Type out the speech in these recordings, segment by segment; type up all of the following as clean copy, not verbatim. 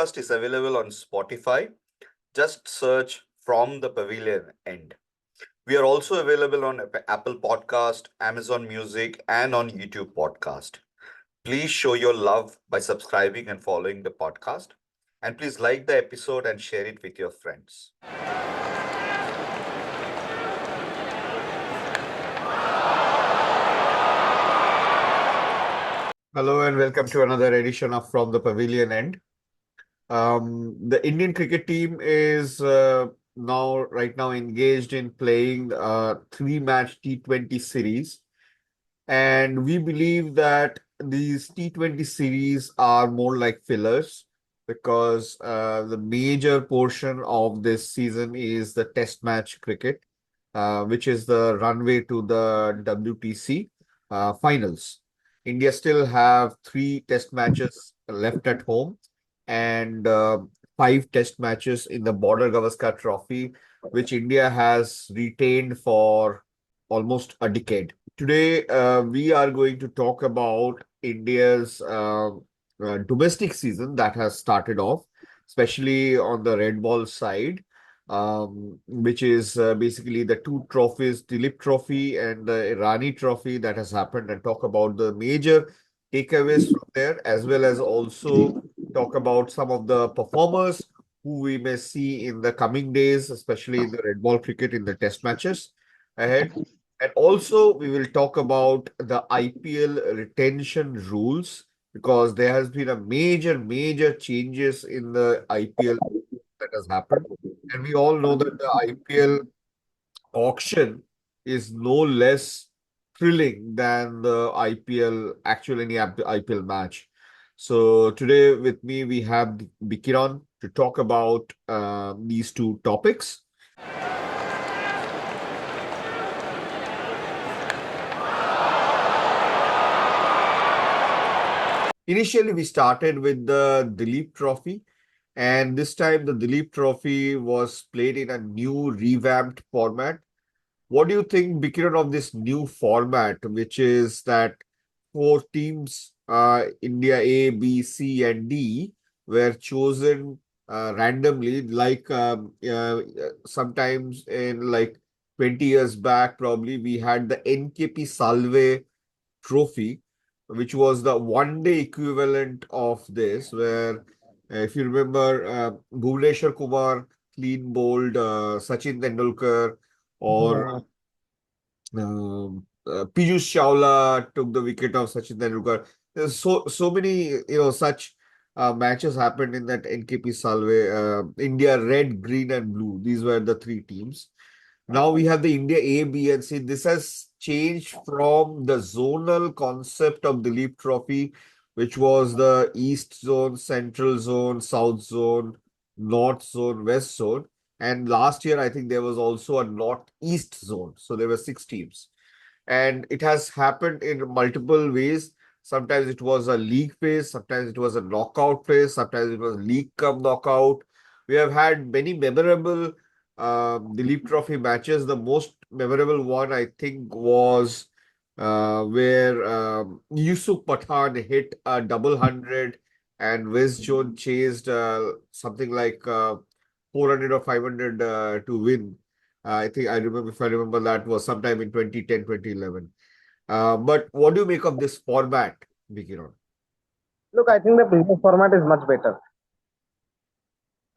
podcast is available on Spotify. Just search From the Pavilion End. We are also available on Apple Podcast, Amazon Music, and on YouTube Podcast. Please show your love by subscribing and following the podcast. And please like the episode and share it with your friends. Hello and welcome to another edition of From the Pavilion End. The Indian cricket team is right now engaged in playing a three-match T20 series, and we believe that these T20 series are more like fillers because the major portion of this season is the Test match cricket, which is the runway to the WTC finals. India still have three Test matches left at home and five Test matches in the Border Gavaskar Trophy, which India has retained for almost a decade. Today, we are going to talk about India's domestic season that has started off, especially on the red ball side, which is basically the two trophies, Duleep Trophy and the Irani Trophy that has happened, and talk about the major takeaways from there, as well as also talk about some of the performers who we may see in the coming days, especially in the red ball cricket in the test matches ahead. And also, we will talk about the IPL retention rules because there has been a major changes in the IPL that has happened. And we all know that the IPL auction is no less thrilling than the any IPL match. So today with me, we have Bikiran to talk about these two topics. Initially, we started with the Duleep Trophy, and this time the Duleep Trophy was played in a new revamped format. What do you think, Bikiran, of this new format, which is that four teams, India A, B, C, and D, were chosen randomly, like sometimes in like 20 years back, probably we had the NKP Salve Trophy, which was the one-day equivalent of this, where if you remember, Bhuvneshwar Kumar clean bowled Sachin Tendulkar, or Piyush Chawla took the wicket of Sachin Tendulkar. There's so many such matches happened in that NKP Salve. India red, green, and blue. These were the three teams. Now we have the India A, B, and C. This has changed from the zonal concept of the Duleep Trophy, which was the East Zone, Central Zone, South Zone, North Zone, West Zone. And last year, I think there was also a Northeast Zone. So there were six teams. And it has happened in multiple ways. Sometimes it was a league phase, sometimes it was a knockout phase, sometimes it was league cup knockout. We have had many memorable Duleep Trophy matches. The most memorable one, I think, was where Yusuf Pathan hit a double hundred and West Zone chased something like 400 or 500 to win. I think I remember, if I remember, that was sometime in 2010, 2011. But what do you make of this format, Vikiron? Look, I think the previous format is much better.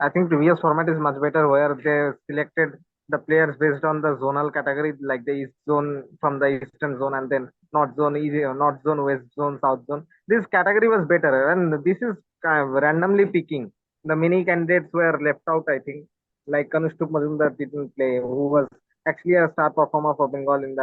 I think previous format is much better where they selected the players based on the zonal category, like the East Zone from the Eastern Zone, and then North Zone, North Zone, West Zone, South Zone. This category was better, and this is kind of randomly picking. The many candidates were left out, I think, like Kanushtup Majumdar didn't play, who was actually a star performer for Bengal in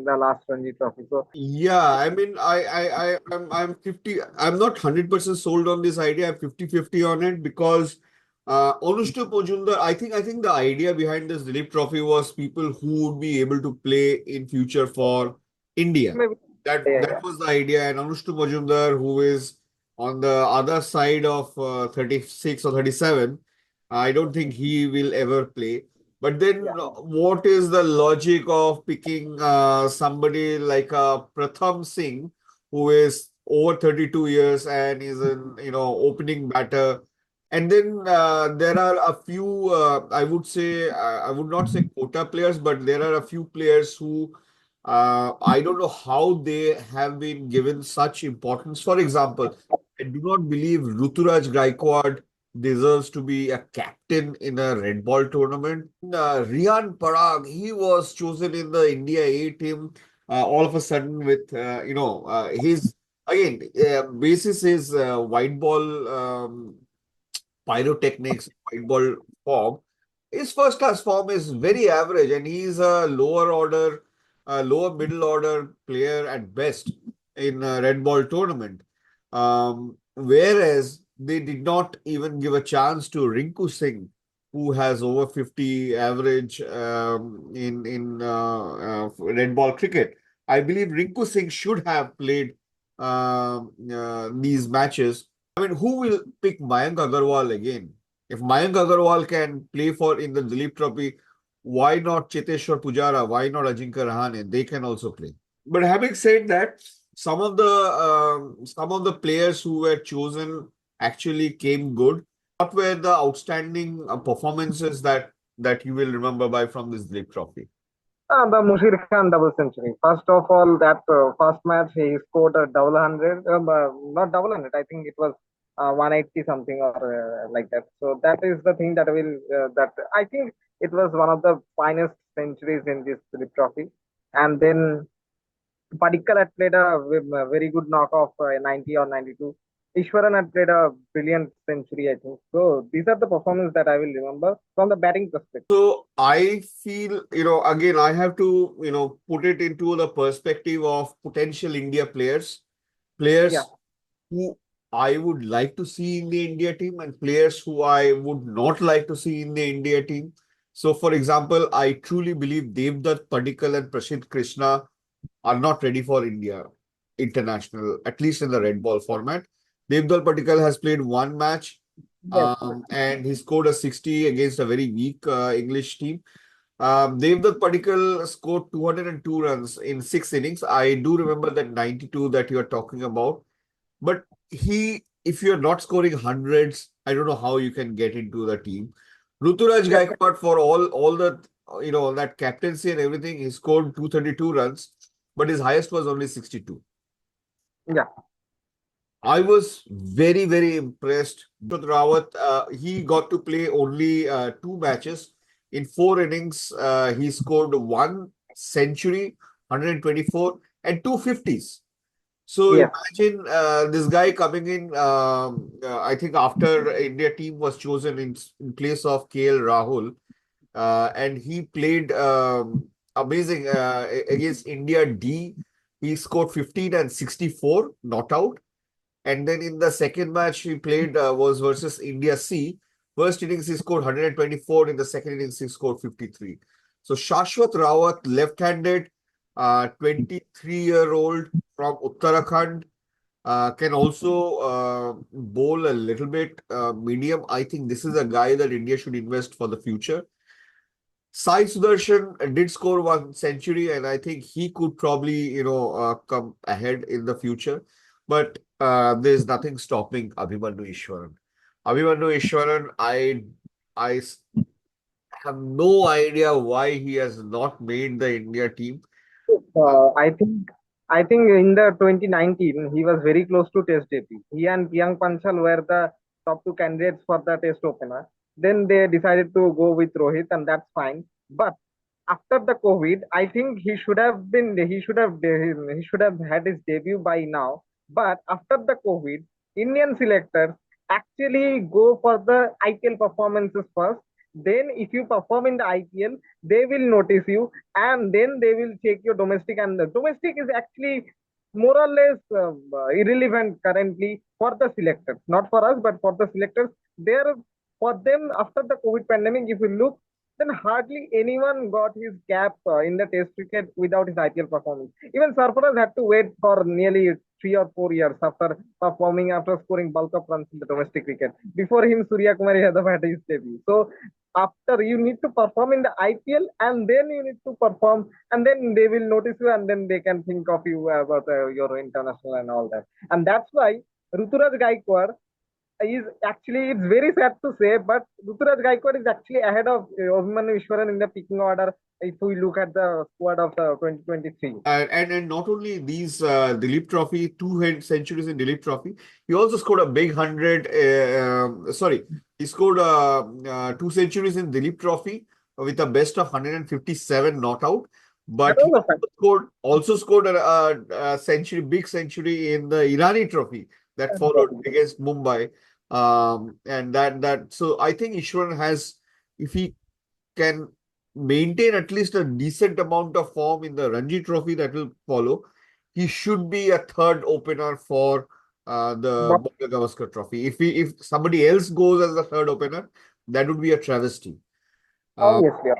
the last Ranji Trophy. So Yeah, I mean, I'm 50, I'm not 100% sold on this idea. I'm 50-50 on it because Anushtup Majumdar, I think the idea behind this Duleep Trophy was people who would be able to play in future for India. maybe, That was the idea. And Anushtup Majumdar, who is on the other side of 36 or 37, I don't think he will ever play. But then, yeah. what is the logic of picking somebody like Pratham Singh, who is over 32 years and is an opening batter? And then there are a few, I would say, I would not say quota players, but there are a few players who I don't know how they have been given such importance. For example, I do not believe Ruturaj Gaikwad deserves to be a captain in a red ball tournament. Rian Parag, he was chosen in the India A team all of a sudden with, his, again, basis his white ball. Pyrotechnics, white ball form, his first class form is very average, and he's a lower order, lower middle order player at best in a red ball tournament. Whereas they did not even give a chance to Rinku Singh, who has over 50 average in red ball cricket. I believe Rinku Singh should have played these matches. I mean, who will pick Mayank Agarwal again? If Mayank Agarwal can play for in the Duleep Trophy, why not Cheteshwar Pujara? Why not Ajinkya Rahane? They can also play. But having said that, some of the players who were chosen actually came good. What were the outstanding performances that you will remember by from this Duleep Trophy? The Mushir Khan double century. First of all, that first match he scored a double hundred, not double hundred. I think it was 180 something or like that. So that is the thing that will that I think it was one of the finest centuries in this Duleep Trophy. And then Padikkal had played a very good knock of 90 or 92. Ishwaran had played a brilliant century, I think. So these are the performances that I will remember from the batting perspective. So I feel, again, I have to, put it into the perspective of potential India players, Yeah, players who I would like to see in the India team and players who I would not like to see in the India team. So, for example, I truly believe Devdutt Padikkal and Prasidh Krishna are not ready for India international, at least in the red ball format. Devdutt Padikkal has played one match yes, and he scored a 60 against a very weak English team. Devdutt Padikkal scored 202 runs in 6 innings. I do remember that 92 that you are talking about. But if you're not scoring hundreds, I don't know how you can get into the team. Ruturaj yes, Gaikwad, for all the that captaincy and everything, he scored 232 runs, but his highest was only 62. yeah, I was very, very impressed. Rawat, he got to play only 2 matches. In 4 innings, he scored one century, 124, and two fifties. So yes. imagine this guy coming in, I think after India team was chosen in place of KL Rahul, and he played amazing against India D. He scored 15 and 64, not out. And then in the second match he played was versus India C. First innings he scored 124. In the second innings he scored 53. So Shashwat Rawat, left-handed, 23-year-old from Uttarakhand, can also bowl a little bit medium. I think this is a guy that India should invest for the future. Sai Sudarshan did score one century, and I think he could probably, come ahead in the future. But there's nothing stopping Abhimanyu Ishwaran. Abhimanyu Ishwaran, I have no idea why he has not made the India team. Uh, I think in the 2019 he was very close to Test debut. He and Priyank Panchal were the top two candidates for the Test opener. Then they decided to go with Rohit, and that's fine. But after the COVID, I think he should have had his debut by now. But after the COVID, Indian selectors actually go for the IPL performances first. Then, if you perform in the IPL, they will notice you, and then they will check your domestic. And the domestic is actually more or less irrelevant currently for the selectors, not for us, but for the selectors. There, for them, after the COVID pandemic, if you look, then hardly anyone got his cap in the Test cricket without his IPL performance. Even Sarfaraz had to wait for nearly 3 or 4 years after performing, after scoring bulk of runs in the domestic cricket. Before him, Surya Kumar Yadav had his debut. So after, you need to perform in the IPL, and then you need to perform, and then they will notice you, and then they can think of you about your international and all that. And that's why Ruturaj Gaikwad He's actually, it's very sad to say, but Ruturaj Gaikwad is actually ahead of Abhimanyu Ishwaran in the picking order if we look at the squad of the 2023. And not only these Duleep Trophy, centuries in Duleep Trophy, he also scored a big hundred. Sorry, he scored two centuries in Duleep Trophy with a best of 157 not out. That But he was a fact. also scored a century, big century in the Irani Trophy that followed against Mumbai. And that so I think Ishwaran has, if he can maintain at least a decent amount of form in the Ranji Trophy that will follow, he should be a third opener for the But Border Gavaskar Trophy. If somebody else goes as the third opener, that would be a travesty. Uh, obviously,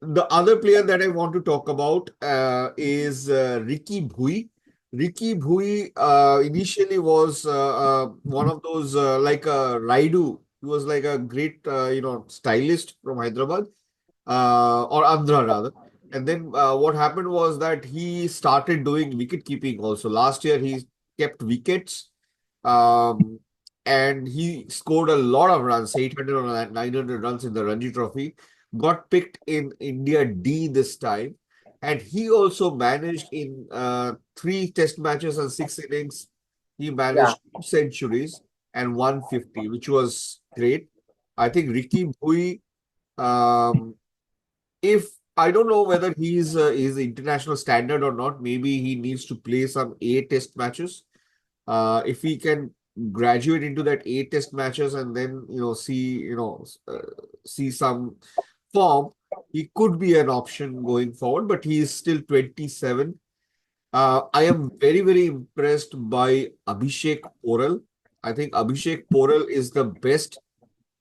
the other player that I want to talk about is Ricky Bhui. Ricky Bhui initially was one of those like a Raidu. He was like a great stylist from Hyderabad or Andhra rather. And then what happened was that he started doing wicket keeping also. Last year he kept wickets, um, and he scored a lot of runs, 800 or 900 runs in the Ranji Trophy. Got picked in India D this time, and he also managed in three Test matches and six innings. He yeah, managed two centuries and 150, which was great. I think Ricky Bhui, um, if I don't know whether he's international standard or not, maybe he needs to play some A Test matches. If he can graduate into that A Test matches and then see some form, he could be an option going forward. But he is still 27. I am very very impressed by Abhishek Poral. I think Abhishek Poral is the best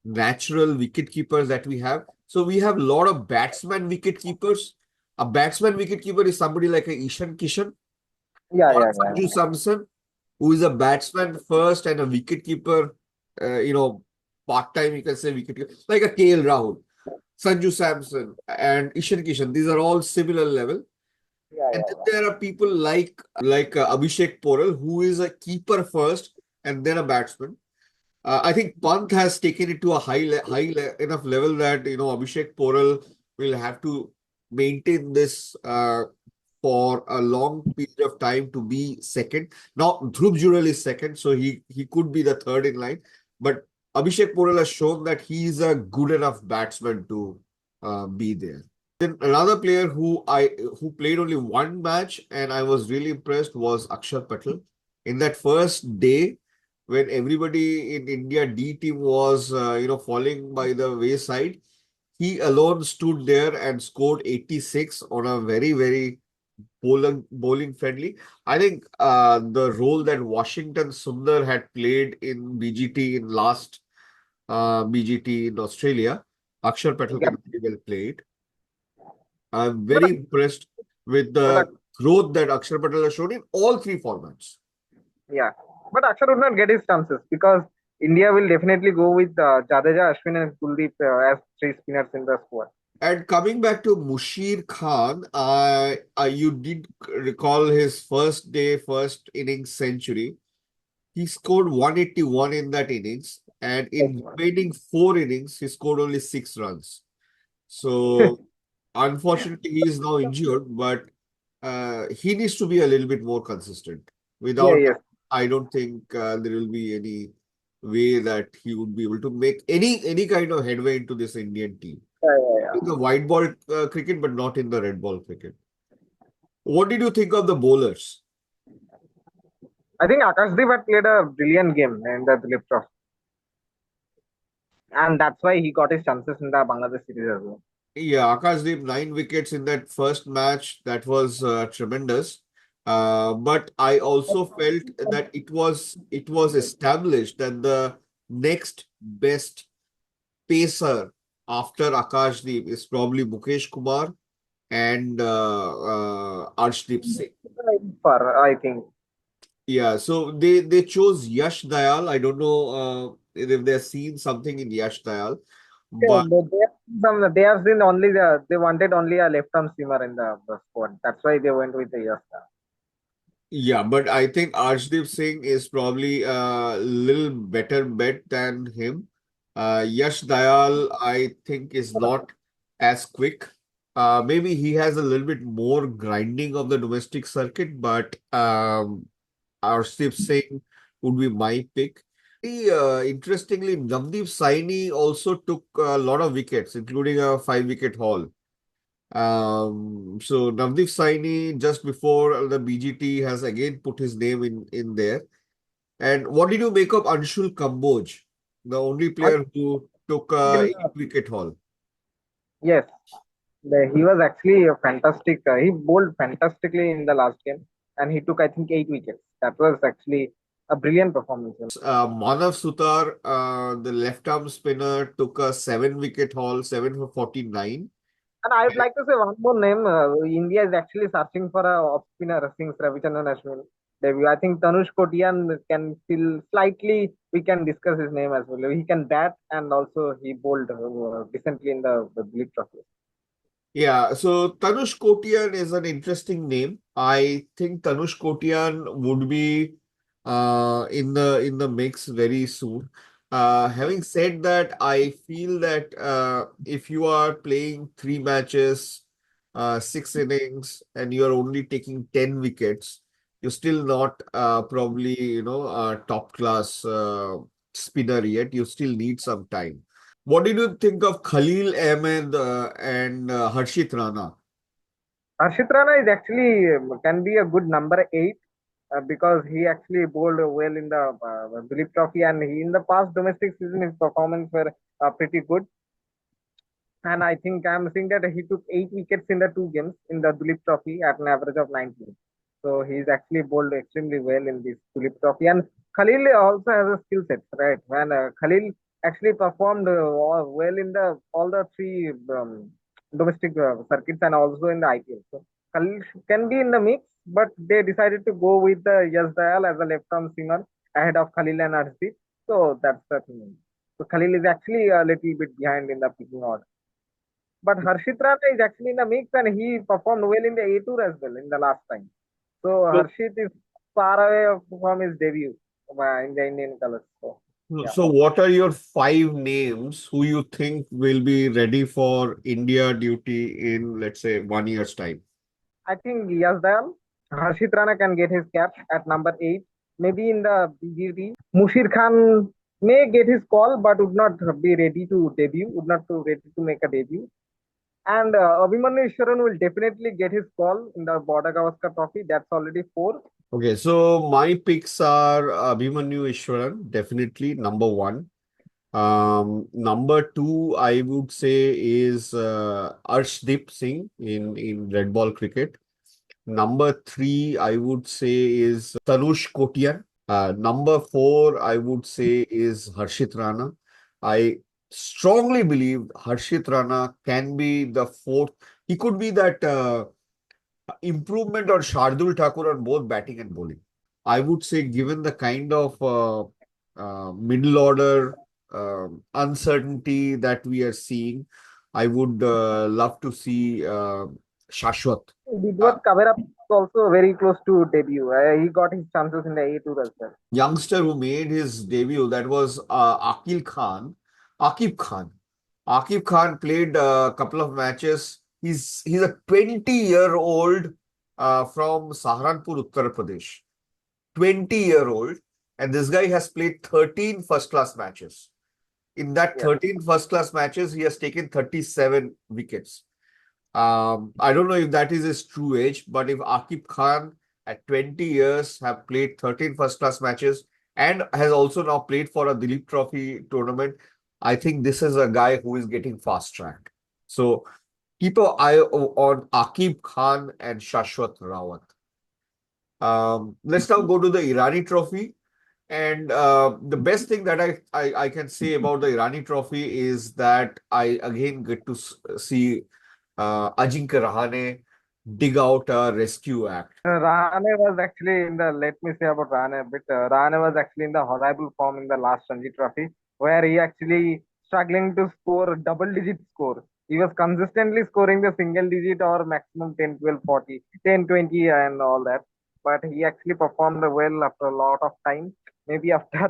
natural wicket keepers that we have. So we have a lot of batsman wicket keepers. A batsman wicket keeper is somebody like a Ishan Kishan yeah, or yeah, yeah, Sanju Samson, who is a batsman first and a wicket keeper, part time, you can say wicket keeper, like a KL Rahul, Sanju Samson, and Ishan Kishan. These are all similar level. yeah, And yeah, then yeah. there are people like Abhishek Poral, who is a keeper first and then a batsman. I think Pant has taken it to a enough level that Abhishek Poral will have to maintain this for a long period of time to be second. Now Dhruv Jurel is second, so he could be the third in line. But Abhishek Poral has shown that he is a good enough batsman to be there. Then another player who played only one match and I was really impressed was Akshar Patel. In that first day, when everybody in India D team was falling by the wayside, he alone stood there and scored 86 on a very very bowling friendly. I think the role that Washington Sundar had played in BGT in last BGT in Australia, Akshar Patel Yeah. can very well play it. I'm But very impressed with but the growth that Akshar Patel has shown in all three formats. yeah, but Akshar would not get his chances because India will definitely go with Jadeja, Ashwin, and Kuldeep as three spinners in the squad. And coming back to Mushir Khan, you did recall his first day, first innings century. He scored 181 in that innings, and in remaining four innings, he scored only 6 runs. So, unfortunately, he is now injured, but he needs to be a little bit more consistent. Yeah, Without that, yes, I don't think there will be any way that he would be able to make any kind of headway into this Indian team yeah, yeah, in the yeah. white ball cricket, but not in the red ball cricket. What did you think of the bowlers? I think Akashdeep had played a brilliant game in the Duleep Trophy, and that's why he got his chances in the Bangladesh series as well. Yeah, Akashdeep 9 wickets in that first match. That was tremendous. But I also felt that it was established that the next best pacer after Akashdeep is probably Mukesh Kumar and Arshdeep Singh. For I think. Yeah, so they chose Yash Dayal. I don't know if they've seen something in Yash Dayal, Yeah, but they have seen only they wanted only a left arm seamer in the squad. That's why they went with the yes. Yeah, but I think Arshdeep Singh is probably a little better bet than him. Yash Dayal, I think, is not as quick. Maybe he has a little bit more grinding of the domestic circuit, but Arshdeep Singh would be my pick. Interestingly, Navdeep Saini also took a lot of wickets, including a 5 wicket haul. So Navdeep Saini just before the BGT has again put his name in there. And what did you make of Anshul Kamboj, the only And player who took in a the, 8 wicket haul? yes, he was actually a fantastic. He bowled fantastically in the last game, and he took I think 8 wickets. That was actually a brilliant performance. Manav Sutar, the left arm spinner, took a 7 wicket haul, 7 for 49. And I would like to say one more name. India is actually searching for a off spinner since Ravichandran Ashwin debut. I think Tanush Kotiyan can still slightly. We can discuss his name as well. He can bat and also he bowled decently in the Duleep Trophy. Yeah, so Tanush Kotiyan is an interesting name. I think Tanush Kotiyan would be in the mix very soon. Having said that, I feel that if you are playing 3 matches, 6 innings, and you are only taking 10 wickets, you're still not probably a top class spinner yet. You still need some time. What did you think of Khalil Ahmed and Harshit Rana? Harshit Rana is actually can be a good number eight because he actually bowled well in the Duleep Trophy and he in the past domestic season his performance were pretty good. And I think I'm seeing that he took 8 wickets in the 2 games in the Duleep Trophy at an average of 19. So he's actually bowled extremely well in this Duleep Trophy. And Khalil also has a skill set, right? When Khalil actually performed well in the all the three domestic circuits and also in the IPL. So Khalil can be in the mix, but they decided to go with Yash Dayal as a left-arm seamer ahead of Khalil and Arshdeep. So that's the thing. So Khalil is actually a little bit behind in the picking order. But Harshit Rana is actually in the mix and he performed well in the A tour as well in the last time. So So, Harshit is far away from his debut in the Indian colors. So yeah, so what are your 5 names who you think will be ready for India duty in, let's say, 1 year's time? I think Yazdal, Harshit Rana can get his cap at number 8. Maybe in the BGT, Mushir Khan may get his call but would not be ready to debut, would not be ready to make a debut. And Abhimanyu Ishwaran will definitely get his call in the Border Gavaskar Trophy. That's already 4. Okay, so my picks are Abhimanyu Ishwaran, definitely number one. Number two, I would say is Arshdeep Singh in red ball cricket. Number three, I would say is Tanush Kotiyan. Number four, I would say is Harshit Rana. I strongly believe Harshit Rana can be the fourth. He could be that improvement on Shardul Thakur on both batting and bowling. I would say, given the kind of middle order uncertainty that we are seeing, I would love to see Shashwat. Uh, Vidwat Kavera is also very close to debut. He got his chances in the A tour as well. Youngster who made his debut, that was Akil Khan, Akib Khan. Akib Khan played a couple of matches. He's a 20-year-old from Saharanpur, Uttar Pradesh. 20-year-old, and this guy has played 13 first-class matches. In that Yes. 13 first-class matches, he has taken 37 wickets. I don't know if that is his true age, but if Akib Khan at 20 years have played 13 first-class matches and has also now played for a Duleep Trophy tournament, I think this is a guy who is getting fast-tracked. So keep an eye on Akib Khan and Shashwat Rawat. Let's now go to the Irani Trophy. And the best thing that I can say about the Irani Trophy is that I again get to see Ajinkya Rahane dig out a rescue act. Rahane was actually in the, let me say about Rahane a bit. Rahane was actually in the horrible form in the last Ranji Trophy, where he actually struggling to score double digit score. He was consistently scoring the single digit or maximum 10, 12, 40, 10, 20, and all that. but he actually performed well after a lot of time. Maybe after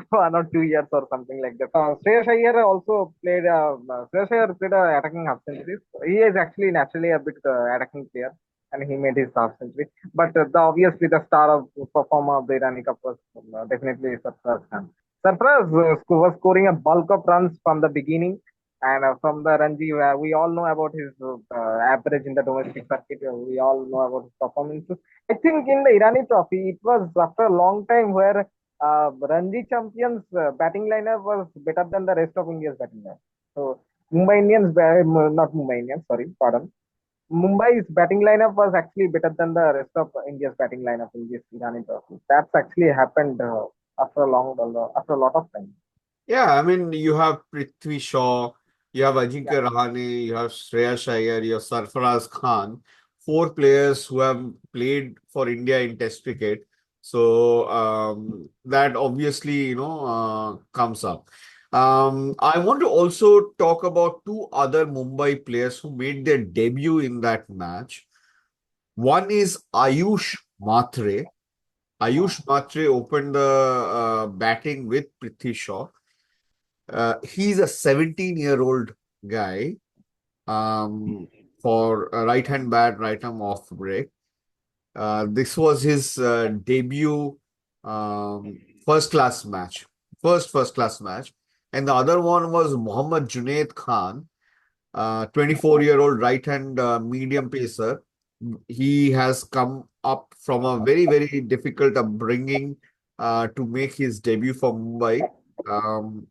1 or 2 years or something like that. Shreyas Iyer also played. Shreyas Iyer played attacking half centuries. He is actually naturally a bit attacking player, and he made his half century. But obviously the star of performer of the Irani Cup was definitely Sarfaraz Khan. Sarfaraz was scoring a bulk of runs from the beginning, and from the Ranji, we all know about his average in the domestic circuit. We all know about his performances. I think in the Irani Trophy, it was after a long time where Ranji champions batting lineup was better than the rest of India's batting lineup. So Mumbai Indians, not Mumbai Indians, sorry, pardon. Mumbai's batting lineup was actually better than the rest of India's batting lineup in this Irani Trophy. That's actually happened after a lot of time. Yeah, I mean, you have Prithvi Shaw, you have Yeah. Ajinkya Rahane, you have Shreyas Iyer, you have Sarfaraz Khan, four players who have played for India in Test cricket. So that obviously, comes up. I want to also talk about two other Mumbai players who made their debut in that match. One is Ayush Matre. Ayush Matre opened the batting with Prithvi Shaw. He's a 17-year-old guy for a right-hand bat, right-arm off break. This was his debut first-class match, first-class match. And the other one was Mohammad Junaid Khan, 24-year-old right-hand medium pacer. He has come up from a very, very difficult upbringing to make his debut for Mumbai. Um,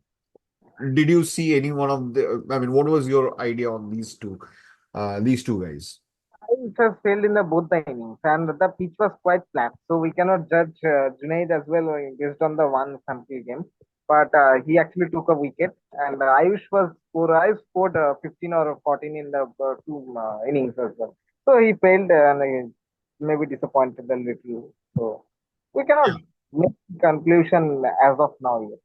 did you see any one of I mean, what was your idea on these two guys? It has failed in the both the innings, and the pitch was quite flat, so we cannot judge Junaid as well based on the one sample game. But he actually took a wicket, and Ayush scored 15 or 14 in the two innings as well. So he failed and maybe disappointed a little. So we cannot make conclusion as of now yet.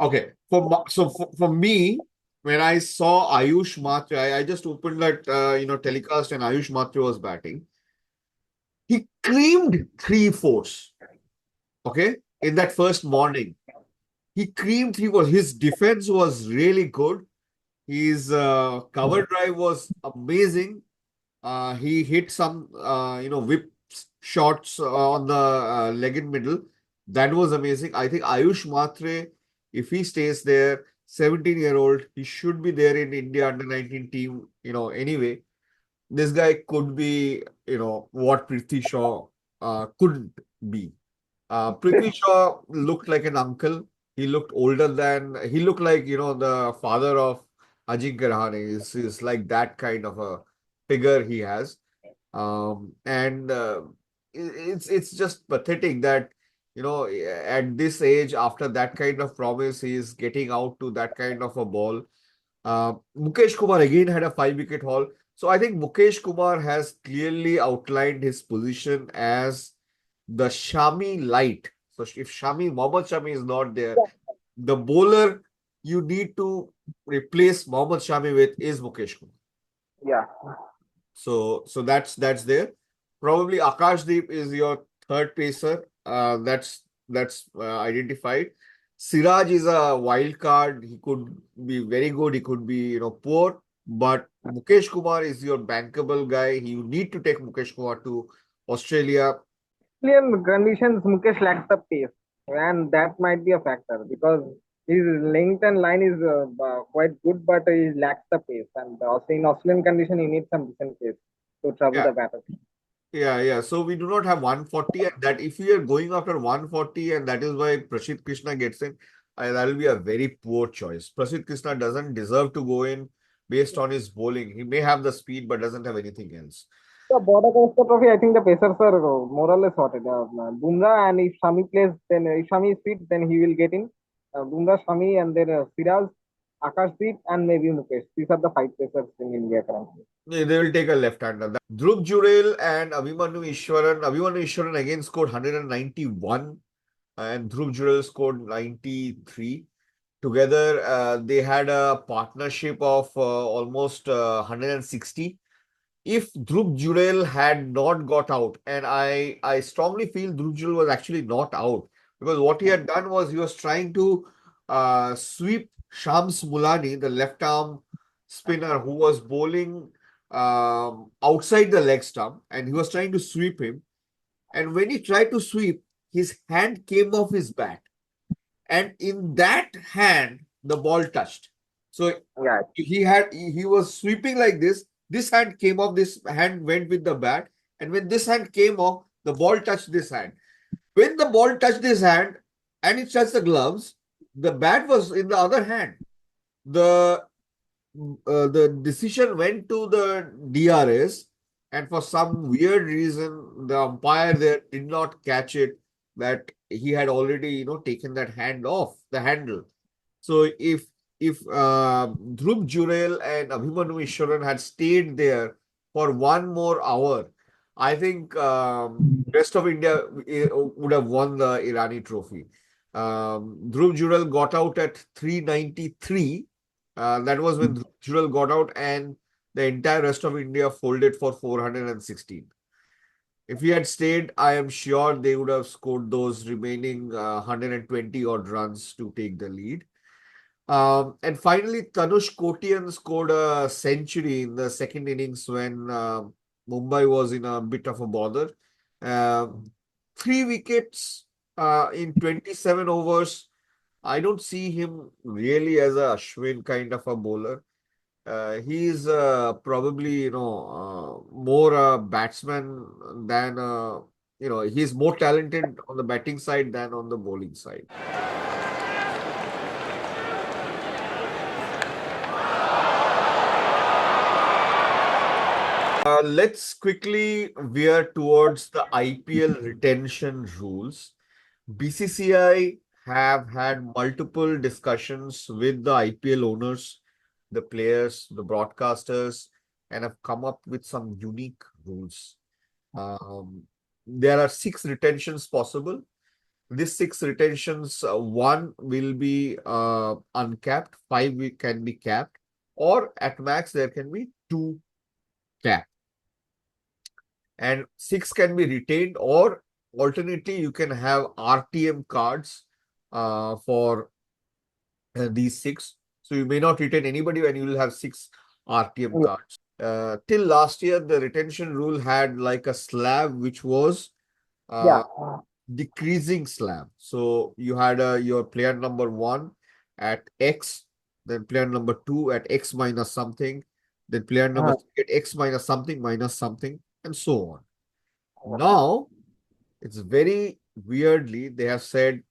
Okay. For me, when I saw Ayush Matre, I just opened that telecast and Ayush Matre was batting. He creamed three fours. Okay, in that first morning, he creamed three fours. His defense was really good. His cover drive was amazing. He hit some whip shots on the leg in middle. That was amazing. I think Ayush Matre, if he stays there, 17-year-old, he should be there in India under 19 team, anyway. This guy could be, what Prithvi Shaw couldn't be. Prithvi Shaw looked like an uncle. He looked like, the father of Ajinkya Rahane. Is like that kind of a figure he has. And it's just pathetic that, at this age, after that kind of promise, he is getting out to that kind of a ball. Mukesh Kumar again had a 5 wicket haul. So I think Mukesh Kumar has clearly outlined his position as the Shami light. So if Mohammad Shami is not there, the bowler you need to replace Mohammad Shami with is Mukesh Kumar. Yeah. So that's there. Probably Akashdeep is your third pacer. That's identified. Siraj is a wild card. He could be very good. He could be poor. But Mukesh Kumar is your bankable guy. You need to take Mukesh Kumar to Australia. Clear conditions, Mukesh lacks the pace, and that might be a factor because his length and line is quite good, but he lacks the pace. And also in Australian condition, he needs some decent pace to trouble Yeah, the batter. yeah. So we do not have 140, and that if we are going after 140, and that is why Prashid Krishna gets in, that will be a very poor choice. Prashid Krishna doesn't deserve to go in based on his bowling. He may have the speed, but doesn't have anything else. The border coastal trophy, I think the Pacers are more or less sorted. Bumrah, and if Shami plays, then if Shami is fit, then he will get in. Bumrah, Shami, and then Siraj, Akashdeep, and maybe Mukesh. These are the five Pacers in India currently. They will take a left-hander. Dhruv Jurel and Abhimanyu Ishwaran. Abhimanyu Ishwaran again scored 191 and Dhruv Jurel scored 93. Together, they had a partnership of almost 160. if Dhruv Jurel had not got out, and I strongly feel Dhruv Jurel was actually not out because what he had done was he was trying to sweep Shams Mulani, the left arm spinner who was bowling outside the leg stump, and he was trying to sweep him. And when he tried to sweep, his hand came off his bat, and in that hand the ball touched. So Yeah. he was sweeping like this hand came off, this hand went with the bat, and when this hand came off, the ball touched this hand. When the ball touched this hand and it touched the gloves, the bat was in the other hand. The the decision went to the DRS, and for some weird reason, the umpire there did not catch it that he had already, taken that hand off the handle. So if Dhruv Jurel and Abhimanyu Ishwaran had stayed there for one more hour, I think rest of India would have won the Irani Trophy. Dhruv Jurel got out at 393. That was when Dhruv Jurel got out, and the entire rest of India folded for 416. If he had stayed, I am sure they would have scored those remaining 120 odd runs to take the lead. And finally, Tanush Kotian scored a century in the second innings when Mumbai was in a bit of a bother. Um, 3 wickets in 27 overs. I don't see him really as a Ashwin kind of a bowler. He's probably, more a batsman than, he's more talented on the batting side than on the bowling side. Let's quickly veer towards the IPL retention rules. BCCI have had multiple discussions with the IPL owners, the players, the broadcasters, and have come up with some unique rules. There are 6 retentions possible. These 6 retentions, one will be uncapped, five can be capped, or at max there can be 2 capped. And 6 can be retained, or alternately you can have RTM cards for these 6. So you may not retain anybody and you will have 6 RTM cards. Till last year, the retention rule had like a slab which was Yeah. decreasing slab. So you had your player number 1 at X, then player number 2 at X minus something, then player number 3 at X minus something, and so on. Now, it's very weirdly, they have said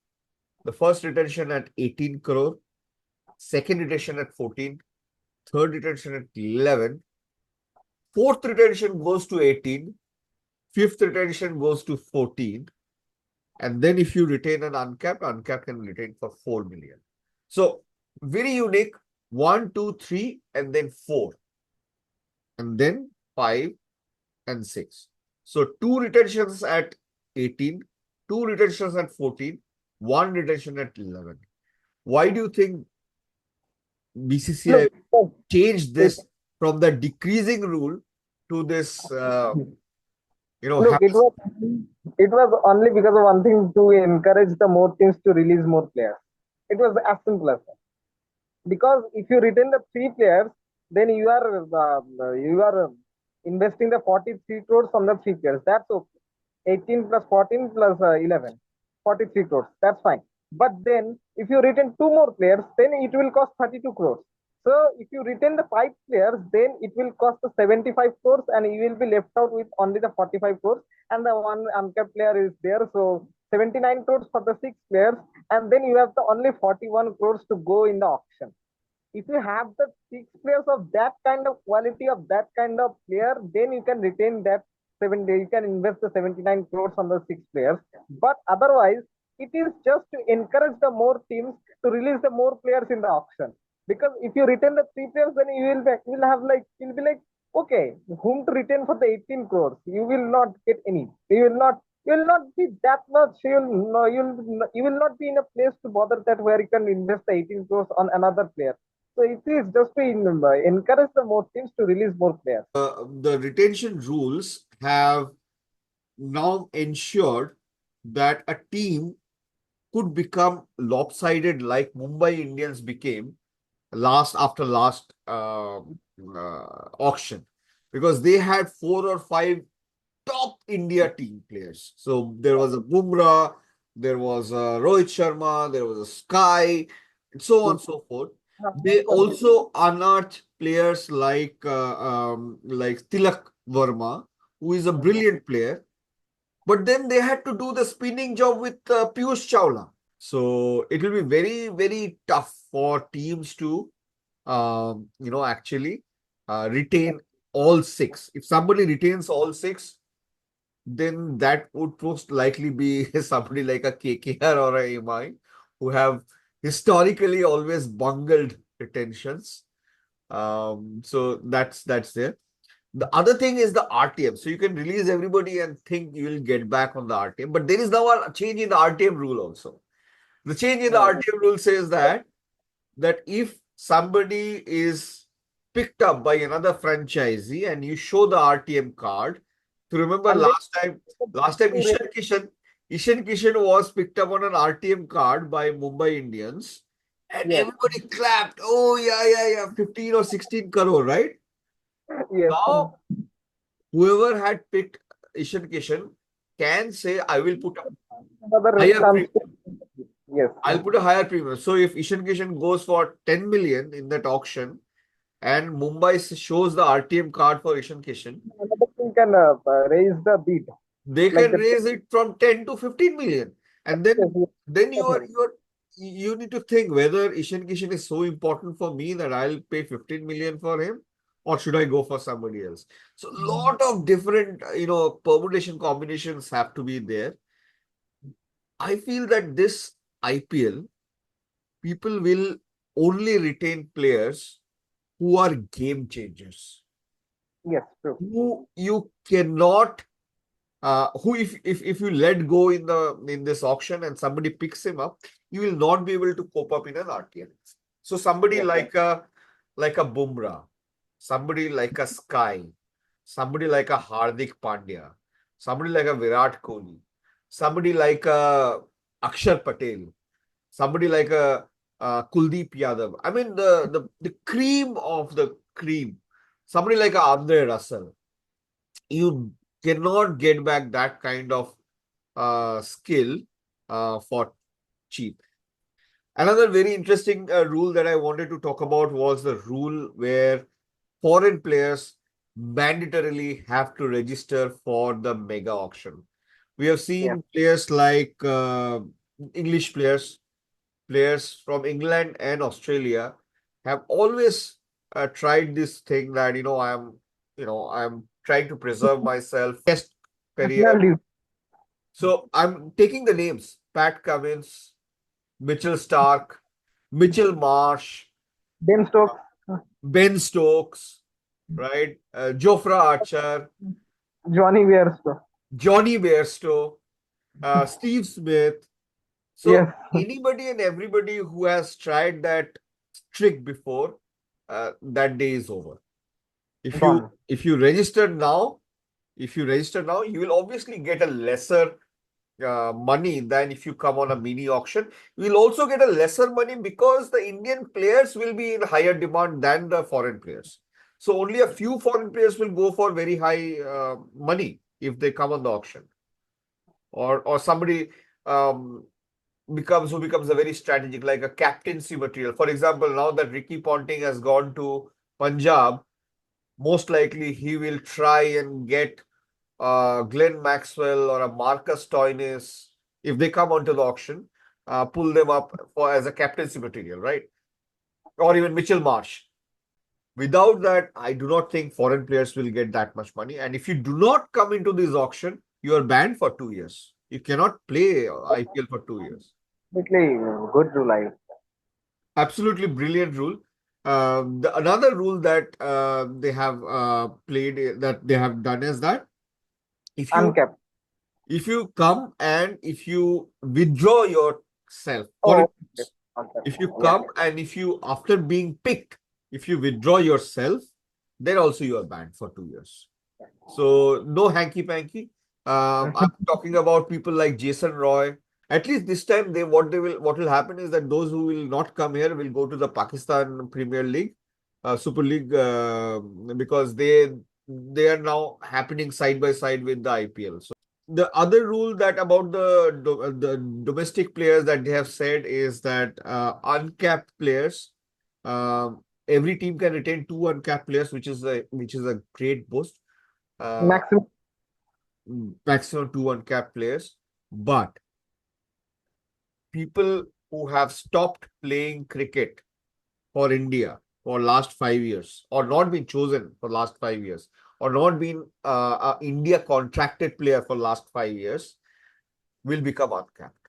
the first retention at 18 crore, second retention at 14, third retention at 11, fourth retention goes to 18, fifth retention goes to 14, and then if you retain an uncapped can retain for 4 million. So, very unique, 1, 2, 3, and then 4, and then 5 and 6. So, 2 retentions at 18, 2 retentions at 14, 1 retention at 11. Why do you think BCCI Look, changed it, this from the decreasing rule to this, look, it was only because of one thing to encourage the more teams to release more players. It was as simple as that. Because if you retain the 3 players, then you are investing the 43 crores on the 3 players. That's okay. 18 plus 14 plus 11, 43 crores. That's fine. But then if you retain 2 more players, then it will cost 32 crores. So if you retain the 5 players, then it will cost the 75 crores, and you will be left out with only the 45 crores, and the one uncapped player is there. So 79 crores for the 6 players, and then you have the only 41 crores to go in the auction. If you have the 6 players of that kind of quality of that kind of player, then you can retain that 7 you can invest the 79 crores on the 6 players. But otherwise, it is just to encourage the more teams to release the more players in the auction. Because if you retain the 3 players, then you'll be like, okay, whom to retain for the 18 crores? You will not get any. You will not be that much. You will not be in a place to bother that where you can invest the 18 crores on another player. So it is just to encourage the more teams to release more players. The retention rules have now ensured that a team could become lopsided like Mumbai Indians became last auction, because they had four or five top India team players. So there was a Bumrah, there was a Rohit Sharma, there was a Sky, and so on and so forth. They also unearthed players like Tilak Verma, who is a brilliant player. But then they had to do the spinning job with Piyush Chawla. So it will be very, very tough for teams to, actually retain all six. If somebody retains all six, then that would most likely be somebody like a KKR or a MI, who have historically always bungled retentions. So that's there. The other thing is the RTM. So you can release everybody and think you will get back on the RTM. But there is now a change in the RTM rule also. The change in the Oh, RTM rule says that if somebody is picked up by another franchisee and you show the RTM card, to remember and they last time Ishan Kishan was picked up on an RTM card by Mumbai Indians, and yes, everybody clapped. Oh yeah, yeah, yeah, 15 or 16 crore, right? yes, Now, whoever had picked Ishan Kishan can say, I will put a another higher comes. premium. Yes, I'll put a higher premium. So if Ishan Kishan goes for 10 million in that auction and Mumbai shows the RTM card for Ishan Kishan, another team can raise the bid they like can the. raise it from 10 to 15 million. And then you need to think whether Ishan Kishan is so important for me that I'll pay 15 million for him, or should I go for somebody else? So lot of different, permutation combinations have to be there. I feel that this IPL, people will only retain players who are game changers, Yes, true. who you cannot, who if you let go in this auction and somebody picks him up, you will not be able to cope up in an RTM. So somebody Yes, like a Bumrah, somebody like a Sky, somebody like a Hardik Pandya, somebody like a Virat Kohli, somebody like a Akshar Patel, somebody like a Kuldeep Yadav. I mean the cream of the cream. Somebody like a Andre Russell. You cannot get back that kind of skill for cheap. Another very interesting rule that I wanted to talk about was the rule where foreign players mandatorily have to register for the mega auction. We have yes. seen players like English players from England and Australia have always tried this thing that I'm trying to preserve myself test career. National league. So I'm taking the names: Pat Cummins, Mitchell Stark, Mitchell Marsh, Ben Stokes, Ben Stokes, right? Jofra Archer, Johnny Weirsto. Johnny Bairstow, Steve Smith. So Yes, anybody and everybody who has tried that trick before, that day is over. If you gone. if you register now, you will obviously get a lesser money than if you come on a mini auction. You will also get a lesser money because the Indian players will be in higher demand than the foreign players. So only a few foreign players will go for very high money if they come on the auction, or somebody um, becomes a very strategic, like a captaincy material. For example, now that Ricky Ponting has gone to Punjab, most likely he will try and get Glenn Maxwell or a Marcus Stoinis, if they come onto the auction, pull them up for as a captaincy material, right? Or even Mitchell Marsh. Without that, I do not think foreign players will get that much money. And if you do not come into this auction, you are banned for 2 years. You cannot play IPL for 2 years. Completely good rule. I Absolutely brilliant rule. Another rule that they have that they have done is that if you uncapped. if you come and if you withdraw yourself, for Oh, instance, If you Yeah. come and if you, after being picked, if you withdraw yourself, then also you are banned for 2 years. So no hanky panky. I'm talking about people like Jason Roy. At least this time, what will happen is that those who will not come here will go to the Pakistan Premier League, Super League, because they are now happening side by side with the IPL. So the other rule that about the domestic players that they have said is that uncapped players, every team can retain two uncapped players, which is a great boost. Uh, Maximum. Maximum two uncapped players, but people who have stopped playing cricket for India for last 5 years, or not been chosen for last 5 years, or not been a India contracted player for last 5 years, will become uncapped.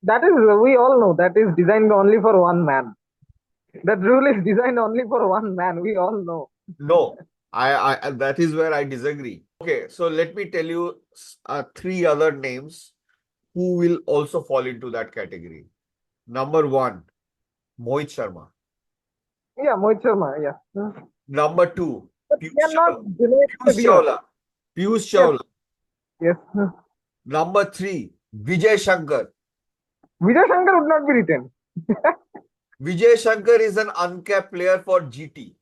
That is, we all know that is designed only for one man. That rule is designed only for one man. We all know. No, I that is where I disagree. Okay, so let me tell you three other names who will also fall into that category. Number one, Mohit Sharma. Yeah, Mohit Sharma. Yeah. Number two, But we are Piyush not Chawla. generated Piyush here. Chawla. Piyush Yes. Chawla. Yes. Number three, Vijay Shankar. Vijay Shankar would not be written. Vijay Shankar is an uncapped player for GT.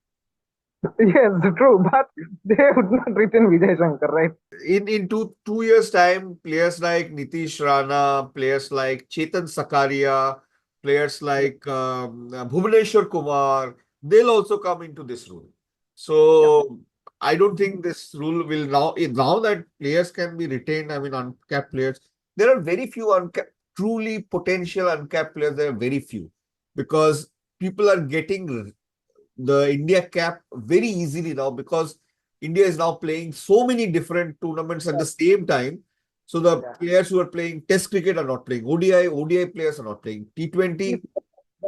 Yes, true. But they would not written Vijay Shankar, right? In two years' time, players like Nitish Rana, players like Chetan Sakaria, players like Bhuvaneshwar Kumar, they'll also come into this rule. Yeah. So I don't think this rule will now that players can be retained. I mean, uncapped players. There are very few uncapped, truly potential uncapped players. There are very few because people are getting the India cap very easily now because India is now playing so many different tournaments at the same time. So the Yeah. players who are playing Test cricket are not playing ODI players are not playing Yes, T20.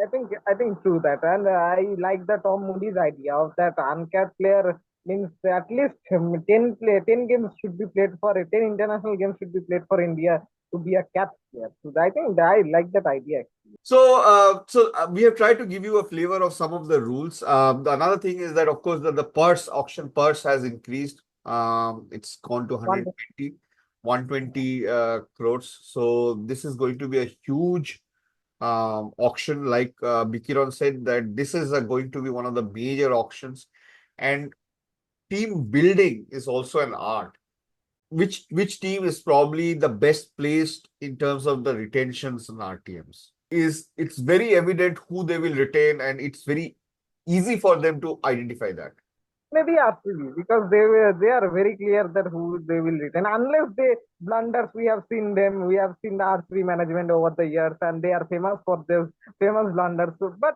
I think true that, and I like the Tom Moody's idea of that uncapped player means at least 10 games should be played for 10 international games should be played for India to be a capped player. So I think I like that idea. So we have tried to give you a flavor of some of the rules. Another thing is that, of course, the purse auction purse has increased. It's gone to One 120 crores. So this is going to be a huge auction. Like Bikiron said, that this is going to be one of the major auctions, and team building is also an art. Which team is probably the best placed in terms of the retentions and RTMs? It's very evident who they will retain, and it's very easy for them to identify that. maybe RCB because they are very clear that who they will retain unless they blunders. We have seen them. We have seen the RCB management over the years, and they are famous for their famous blunders. So, but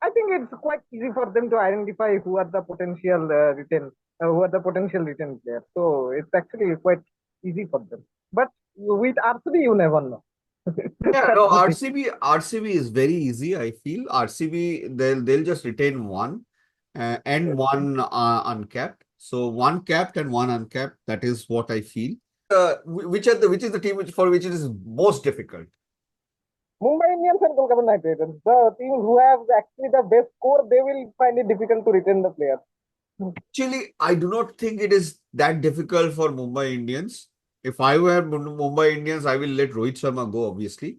I think it's quite easy for them to identify who are the potential who are the potential return players. So it's actually quite easy for them. But with RCB, you never know. Yeah, That's no, the thing. RCB is very easy. I feel RCB they'll just retain one and one uncapped. So one capped and one uncapped. That is what I feel. Which is the team for which it is most difficult? Mumbai Indians and Kolkata Knight Riders, the teams who have actually the best score, they will find it difficult to retain the players. Actually, I do not think it is that difficult for Mumbai Indians. If I were Mumbai Indians, I will let Rohit Sharma go, obviously.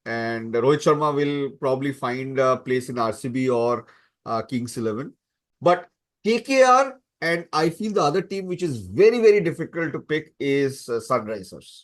And Rohit Sharma will probably find a place in RCB or Kings 11. But KKR, and I feel the other team which is very, very difficult to pick is Sunrisers.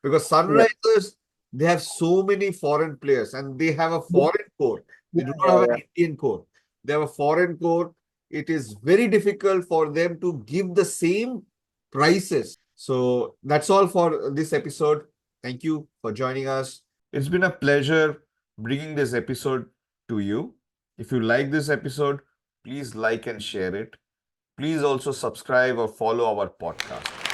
Because Yeah, Sunrisers, they have so many foreign players and they have a yeah, foreign core. They do not yeah, have yeah. an Indian core. They have a foreign core. It is very difficult for them to give the same prices. So that's all for this episode. Thank you for joining us. It's been a pleasure bringing this episode to you. If you like this episode, please like and share it. Please also subscribe or follow our podcast.